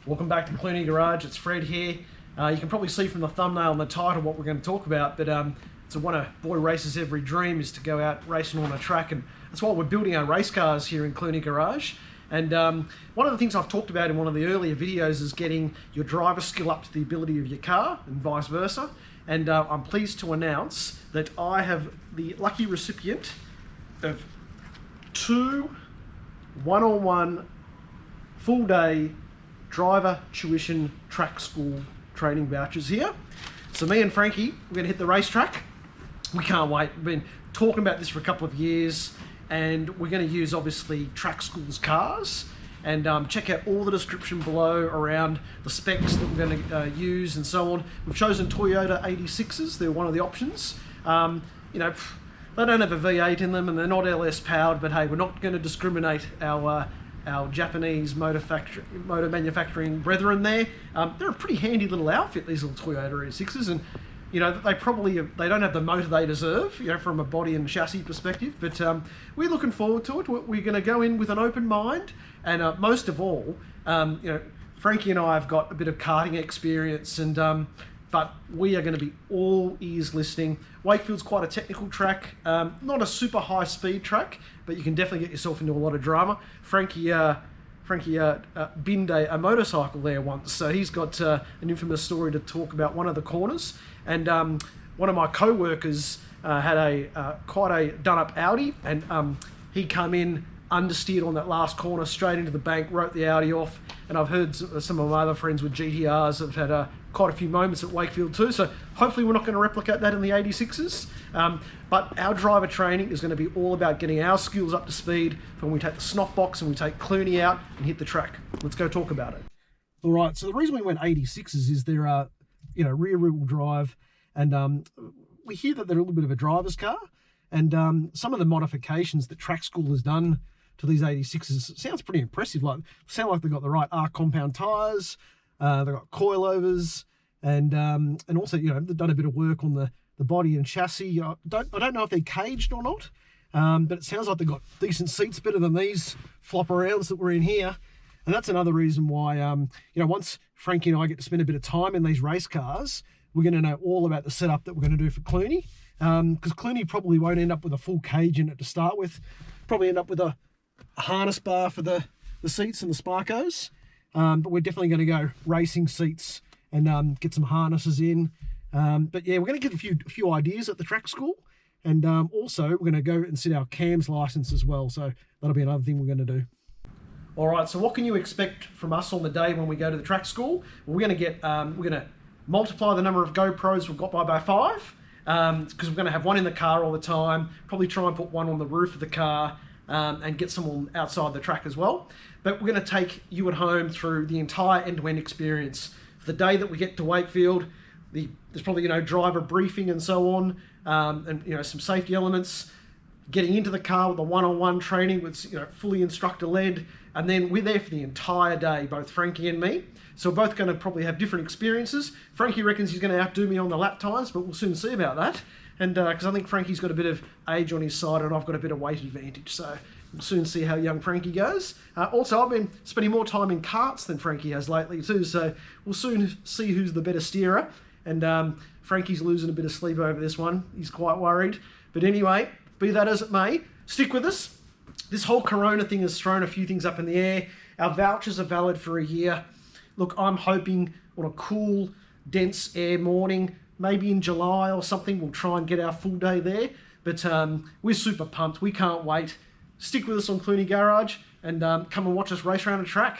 Welcome back to Clunie Garage. It's Fred here. You can probably see from the thumbnail and the title what we're going to talk about, but it's one of boy racer's every dream is to go out racing on a track, and that's why we're building our race cars here in Clunie Garage. And one of the things I've talked about in one of the earlier videos is getting your driver skill up to the ability of your car and vice versa. And I'm pleased to announce that I have the lucky recipient of 2 one-on-one full-day driver tuition track school training vouchers here. So me and Frankie, we're going to hit the racetrack. We can't wait. We've been talking about this for a couple of years, and we're going to use obviously track school's cars, and check out all the description below around the specs that we're going to use and so on. We've chosen Toyota 86s. They're one of the options. You know, they don't have a V8 in them and they're not LS powered, but hey, we're not going to discriminate our Japanese motor manufacturing brethren there. They're a pretty handy little outfit, these little Toyota 86s, and you know, they don't have the motor they deserve, you know, from a body and chassis perspective, but we're looking forward to it. We're going to go in with an open mind, and most of all, you know, Frankie and I have got a bit of karting experience, and but we are going to be all ears listening. Wakefield's quite a technical track, not a super high speed track, but you can definitely get yourself into a lot of drama. Frankie binned a motorcycle there once, so he's got an infamous story to talk about one of the corners. And one of my co-workers had quite a done-up Audi, and he come in understeered on that last corner straight into the bank, wrote the Audi off. And I've heard some of my other friends with GTRs have had quite a few moments at Wakefield too, so hopefully we're not going to replicate that in the 86s. But our driver training is going to be all about getting our skills up to speed for when we take the snot box and we take Clunie out and hit the track. Let's go talk about it. All right, so the reason we went 86s is they're you know, rear-wheel drive, and we hear that they're a little bit of a driver's car, and some of the modifications that Track School has done to these 86s sounds pretty impressive. Sound like they've got the right arc compound tyres, they've got coilovers, and also, you know, they've done a bit of work on the body and chassis. I don't know if they're caged or not, but it sounds like they've got decent seats, better than these flop arounds that we're in here. And that's another reason why, you know, once Frankie and I get to spend a bit of time in these race cars, we're going to know all about the setup that we're going to do for Clunie, because Clunie probably won't end up with a full cage in it to start with. Probably end up with a harness bar for the seats and the Sparcos, but we're definitely going to go racing seats and get some harnesses in. But yeah, we're going to get a few ideas at the track school, and also we're going to go and sit our CAMS license as well, so that'll be another thing we're going to do. All right, so what can you expect from us on the day when we go to the track school? Well, we're going to multiply the number of GoPros we've got by 5, because we're going to have one in the car all the time, probably try and put one on the roof of the car, and get some on outside the track as well. But we're going to take you at home through the entire end-to-end experience. For the day that we get to Wakefield, there's probably, you know, driver briefing and so on, and, you know, some safety elements, getting into the car with the one-on-one training with, you know, fully instructor-led, and then we're there for the entire day, both Frankie and me. So we're both going to probably have different experiences. Frankie reckons he's going to outdo me on the lap times, but we'll soon see about that. And because I think Frankie's got a bit of age on his side and I've got a bit of weight advantage, so we'll soon see how young Frankie goes. Also, I've been spending more time in karts than Frankie has lately too, so we'll soon see who's the better steerer. And Frankie's losing a bit of sleep over this one. He's quite worried. But anyway, be that as it may, stick with us. This whole Corona thing has thrown a few things up in the air. Our vouchers are valid for a year. Look, I'm hoping on a cool, dense air morning, maybe in July or something, we'll try and get our full day there. But we're super pumped. We can't wait. Stick with us on Clunie Garage and come and watch us race around a track.